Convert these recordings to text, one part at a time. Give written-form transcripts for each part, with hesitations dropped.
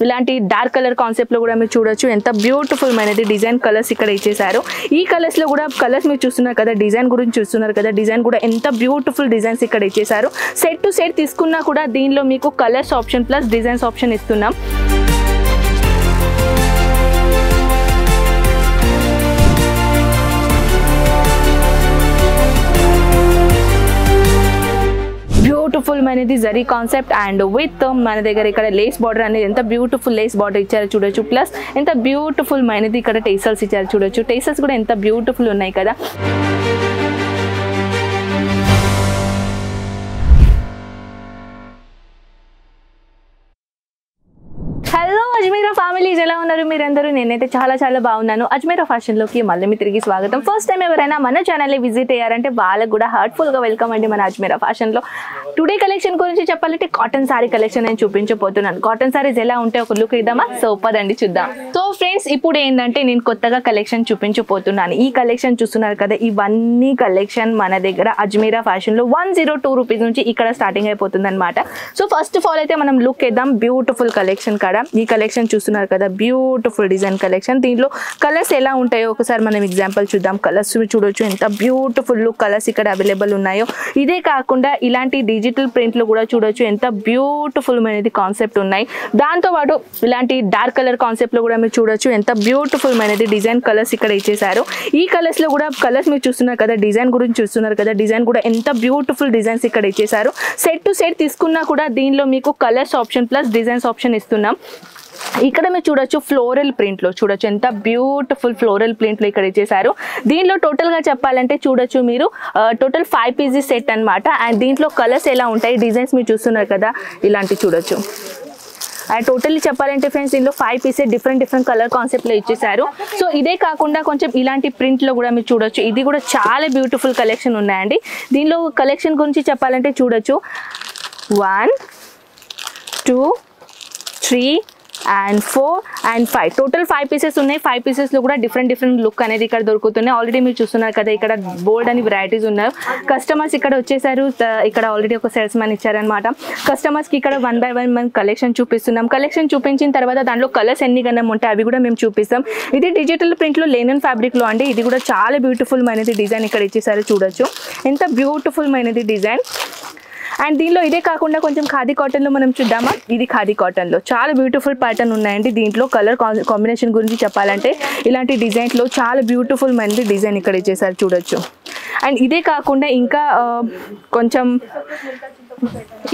ఇలాంటి dark colour concept లో కూడా మీరు చూడొచ్చు ఎంత బ్యూటిఫుల్ మైనది డిజైన్ కలర్స్ ఇక్కడ ఇచ్చేసారు ఈ కలర్స్ లో కూడా కలర్స్ మీరు చూస్తున్నారు కదా డిజైన్ గురించి చూస్తున్నారు కదా డిజైన్ కూడా ఎంత బ్యూటిఫుల్ డిజైన్స్ ఇక్కడ ఇచ్చేసారు సెట్ టు సెట్ తీసుకున్నా కూడా దీనిలో మీకు colours option plus designs option ఇస్తున్నాం బ్యూటిఫుల్ మనది జరీ కాన్సెప్ట్ అండ్ విత్ మన దగ్గర ఇక్కడ లేస్ బార్డర్ అనేది ఎంత బ్యూటిఫుల్ లేస్ బార్డర్ ఇచ్చారో చూడొచ్చు ప్లస్ ఎంత బ్యూటిఫుల్ మనది ఇక్కడ టేసల్స్ ఇచ్చారు చూడొచ్చు టేసల్స్ కూడా ఎంత బ్యూటిఫుల్ ఉన్నాయి కదా హలో అజ్మీరా ఫ్యామిలీస్ ఎలా ఉన్నారు మీరందరూ నేనైతే చాలా బాగున్నాను అజ్మీరా ఫ్యాషన్లోకి మళ్ళీ తిరిగి స్వాగతం ఫస్ట్ టైం ఎవరైనా మన ఛానల్ని విజిట్ అయ్యారంటే వాళ్ళకు కూడా హార్ట్ఫుల్గా వెల్కమ్ అండి మన అజ్మీరా ఫ్యాషన్లో టుడే కలెక్షన్ గురించి చెప్పాలంటే కాటన్ సారీ కలెక్షన్ నేను చూపించబోతున్నాను కాటన్ సారీస్ ఎలా ఉంటే ఒక లుక్ ఇద్దామా సో పదండి చూద్దాం సో ఫ్రెండ్స్ ఇప్పుడు ఏంటంటే నేను కొత్తగా కలెక్షన్ చూపించబోతున్నాను ఈ కలెక్షన్ చూస్తున్నారు కదా ఇవన్నీ కలెక్షన్ మన దగ్గర అజ్మీరా ఫ్యాషన్లో 102 రూపీస్ నుంచి ఇక్కడ స్టార్టింగ్ అయిపోతుంది అనమాట సో ఫస్ట్ ఆఫ్ ఆల్ అయితే మనం లుక్ ఇద్దాం బ్యూటిఫుల్ కలెక్షన్ కాడ ఈ కలెక్షన్ చూస్తున్నారు కదా బ్యూటిఫుల్ డిజైన్ కలెక్షన్ దీంట్లో కలర్స్ ఎలా ఉంటాయో ఒకసారి మనం ఎగ్జాంపుల్ చూద్దాం కలర్స్ చూడొచ్చు ఎంత బ్యూటిఫుల్ లుక్ కలర్స్ ఇక్కడ అవైలబుల్ ఉన్నాయో ఇదే కాకుండా ఇలాంటి డిజిటల్ ప్రింట్లు కూడా చూడొచ్చు ఎంత బ్యూటిఫుల్ అనేది కాన్సెప్ట్ ఉన్నాయి దాంతో పాటు ఇలాంటి డార్క్ కలర్ కాన్సెప్ట్ లో కూడా మీరు చూడొచ్చు ఎంత బ్యూటిఫుల్ అనేది డిజైన్ కలర్స్ ఇక్కడ ఇచ్చేసారు ఈ కలర్స్ లో కూడా కలర్స్ మీరు చూస్తున్నారు కదా డిజైన్ గురించి చూస్తున్నారు కదా డిజైన్ కూడా ఎంత బ్యూటిఫుల్ డిజైన్స్ ఇక్కడ ఇచ్చేసారు సెట్ టు సెట్ తీసుకున్నా కూడా దీనిలో మీకు colours option plus designs option ఇస్తున్నాం ఇక్కడ మీరు చూడొచ్చు ఫ్లోరల్ ప్రింట్ లో చూడొచ్చు ఎంత బ్యూటిఫుల్ ఫ్లోరల్ ప్రింట్ లో ఇక్కడ ఇచ్చేసారు దీంట్లో టోటల్ గా చెప్పాలంటే చూడొచ్చు మీరు టోటల్ 5 పీసెస్ సెట్ అన్నమాట అండ్ దీంట్లో కలర్స్ ఎలా ఉంటాయి డిజైన్స్ మీరు చూస్తున్నారు కదా ఇలాంటి చూడొచ్చు అండ్ టోటల్లీ చెప్పాలంటే ఫ్రెండ్స్ దీనిలో 5 పీసెస్ డిఫరెంట్ కలర్ కాన్సెప్ట్ లో ఇచ్చేసారు సో ఇదే కాకుండా కొంచెం ఇలాంటి ప్రింట్ లో కూడా మీరు చూడొచ్చు ఇది కూడా చాలా బ్యూటిఫుల్ కలెక్షన్ ఉన్నాయండి దీనిలో కలెక్షన్ గురించి చెప్పాలంటే చూడొచ్చు 1 2 3 and 4 and 5 టోటల్ 5 పీసెస్ ఉన్నాయి 5 పీసెస్ లో కూడా డిఫరెంట్ లుక్ అనేది ఇక్కడ దొరుకుతున్నాయి ఆల్రెడీ మీరు చూస్తున్నారు కదా ఇక్కడ బోల్డ్ అని వెరైటీస్ ఉన్నాయి కస్టమర్స్ ఇక్కడ వచ్చేసారు ఇక్కడ ఆల్రెడీ ఒక సేల్స్ మ్యాన్ ఇచ్చారనమాట కస్టమర్స్ కి ఇక్కడ 1 by 1 మనం కలెక్షన్ చూపిస్తున్నాం కలెక్షన్ చూపించిన తర్వాత దాంట్లో కలర్స్ ఎన్ని గణం ఉంటాయి అవి కూడా మేము చూపిస్తాం ఇది డిజిటల్ ప్రింట్ లో లెనిన్ ఫ్యాబ్రిక్ లో అండి ఇది కూడా చాలా బ్యూటిఫుల్ మైనది డిజైన్ ఇక్కడ ఇచ్చేసారు చూడొచ్చు ఎంత బ్యూటిఫుల్ మైనది డిజైన్ అండ్ దీనిలో ఇదే కాకుండా కొంచెం ఖాదీ కాటన్ లో మనం చూద్దామా ఇది ఖాదీ కాటన్ లో చాలా బ్యూటిఫుల్ ప్యాటర్న్ ఉన్నాయండి దీంట్లో కలర్ కాంబినేషన్ గురించి చెప్పాలంటే ఇలాంటి డిజైన్స్ లో చాలా బ్యూటిఫుల్ మైనది డిజైన్ ఇక్కడ ఇచ్చేసారు చూడొచ్చు అండ్ ఇదే కాకుండా ఇంకా కొంచెం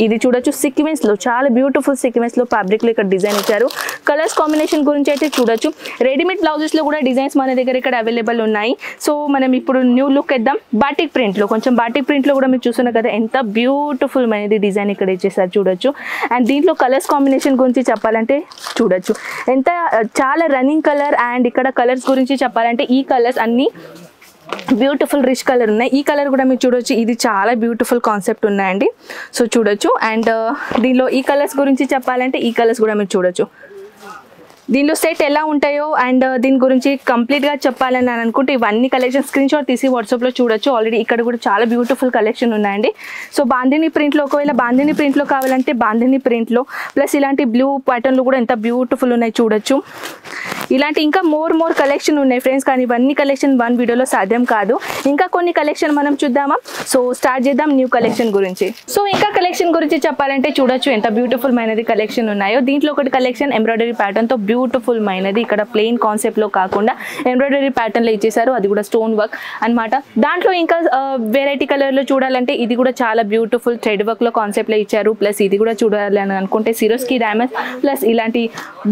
ఇది చూడొచ్చు సీక్వెన్స్ లో చాలా బ్యూటిఫుల్ సీక్వెన్స్ లో ఫ్యాబ్రిక్ లో ఇక్కడ డిజైన్ ఇచ్చారు కలర్స్ కాంబినేషన్ గురించి అయితే చూడొచ్చు రెడీమేడ్ బ్లౌజెస్ లో కూడా డిజైన్స్ మన దగ్గర ఇక్కడ అవైలబుల్ ఉన్నాయి సో మనం ఇప్పుడు న్యూ లుక్ ఇద్దాం బాటిక్ ప్రింట్ లో కొంచెం బాటిక్ ప్రింట్ లో కూడా మీరు చూస్తున్నారు కదా ఎంత బ్యూటిఫుల్ అనేది డిజైన్ ఇక్కడ ఇచ్చేసారు చూడొచ్చు అండ్ దీంట్లో కలర్స్ కాంబినేషన్ గురించి చెప్పాలంటే చూడొచ్చు ఎంత చాలా రన్నింగ్ కలర్ అండ్ ఇక్కడ కలర్స్ గురించి చెప్పాలంటే ఈ కలర్స్ అన్ని బ్యూటిఫుల్ రిచ్ కలర్ ఉన్నాయి ఈ కలర్ కూడా మీరు చూడొచ్చు ఇది చాలా బ్యూటిఫుల్ కాన్సెప్ట్ ఉన్నాయండి సో చూడొచ్చు అండ్ దీనిలో ఈ కలర్స్ గురించి చెప్పాలంటే ఈ కలర్స్ కూడా మీరు చూడొచ్చు దీనిలో సెట్ ఎలా ఉంటాయో అండ్ దీని గురించి కంప్లీట్గా చెప్పాలని నేను అనుకుంటే ఇవన్నీ కలెక్షన్ స్క్రీన్ షాట్ తీసి వాట్సాప్లో చూడొచ్చు ఆల్రెడీ ఇక్కడ కూడా చాలా బ్యూటిఫుల్ కలెక్షన్ ఉన్నాయండి సో బాందిని ప్రింట్లో ఒకవేళ బాందిని ప్రింట్లో కావాలంటే బాందిని ప్రింట్లో ప్లస్ ఇలాంటి బ్లూ ప్యాటర్న్లు కూడా ఎంత బ్యూటిఫుల్ ఉన్నాయి చూడొచ్చు ఇలాంటి ఇంకా మోర్ కలెక్షన్ ఉన్నాయి ఫ్రెండ్స్ కానీ ఇవన్నీ కలెక్షన్ వన్ వీడియోలో సాధ్యం కాదు ఇంకా కొన్ని కలెక్షన్ మనం చూద్దామా సో స్టార్ట్ చేద్దాం న్యూ కలెక్షన్ గురించి సో ఇంకా కలెక్షన్ గురించి చెప్పాలంటే చూడొచ్చు ఎంత బ్యూటిఫుల్ మైనది కలెక్షన్ ఉన్నాయో దీంట్లో ఒకటి కలెక్షన్ ఎంబ్రాయిడరీ ప్యాటర్న్ తో బ్యూటిఫుల్ మైనది ఇక్కడ ప్లెయిన్ కాన్సెప్ట్ లో కాకుండా ఎంబ్రాయిడరీ ప్యాటర్న్ లో ఇచ్చేసారు అది కూడా స్టోన్ వర్క్ అన్నమాట దాంట్లో ఇంకా వెరైటీ కలర్ లో చూడాలంటే ఇది కూడా చాలా బ్యూటిఫుల్ థ్రెడ్ వర్క్ లో కాన్సెప్ట్ లో ఇచ్చారు ప్లస్ ఇది కూడా చూడాలి అని అనుకుంటే సిరోస్కి డైమండ్స్ ప్లస్ ఇలాంటి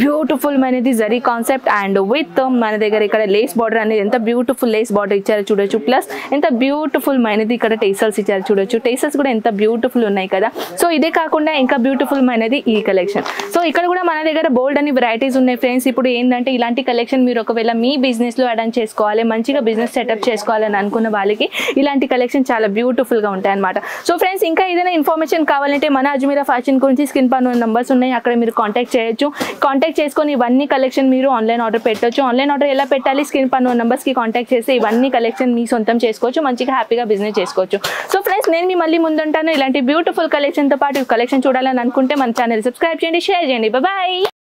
బ్యూటిఫుల్ మైనది జరీ కాన్సెప్ట్ అండ్ విత్ మన దగ్గర ఇక్కడ లేస్ బార్డర్ అనేది ఎంత బ్యూటిఫుల్ లేస్ బార్డర్ ఇచ్చారు చూడొచ్చు ప్లస్ ఎంత బ్యూటిఫుల్ మైనది ఇక్కడ టేసల్స్ ఇచ్చారు చూడొచ్చు టేసల్స్ కూడా ఎంత బ్యూటిఫుల్ ఉన్నాయి కదా సో ఇదే కాకుండా ఇంకా బ్యూటిఫుల్ మైనది ఈ కలెక్షన్ సో ఇక్కడ కూడా మన దగ్గర బోల్డ్ అని వెరైటీస్ ఉన్నాయి ఫ్రెండ్స్ ఇప్పుడు ఏంటంటే ఇలాంటి కలెక్షన్ మీరు ఒకవేళ మీ బిజినెస్ లో యాడ్ ఆన్ చేసుకోవాలి మంచిగా బిజినెస్ సెటప్ చేసుకోవాలని అనుకున్న వాళ్ళకి ఇలాంటి కలెక్షన్ చాలా బ్యూటిఫుల్ గా ఉంటాయి అన్నమాట సో ఫ్రెండ్స్ ఇంకా ఏదైనా ఇన్ఫర్మేషన్ కావాలంటే మన అజ్మీరా ఫ్యాషన్ గురించి స్క్రీన్ పైన నంబర్స్ ఉన్నాయి అక్కడ మీరు కాంటాక్ట్ చేయొచ్చు కాంటాక్ట్ చేసుకొని ఇవన్నీ కలెక్షన్ మీరు ఆన్లైన్ ఆర్డర్ పెట్టొచ్చు ఆన్లైన్ ఆర్డర్ ఎలా పెట్టాలి స్క్రీన్ పైన నంబర్స్ కి కాంటాక్ట్ చేసి ఇవన్నీ కలెక్షన్ మీ సొంతం చేసుకోవచ్చు మంచిగా హ్యాపీగా బిజినెస్ చేసుకోవచ్చు సో ఫ్రెండ్స్ నేను మీ మళ్ళీ ముందుంటాను ఇలాంటి బ్యూటిఫుల్ కలెక్షన్ తో పాటు కలెక్షన్ చూడాలని అనుకుంటే మన ఛానల్ సబ్స్క్రైబ్ చేయండి షేర్ చేయండి బాయ్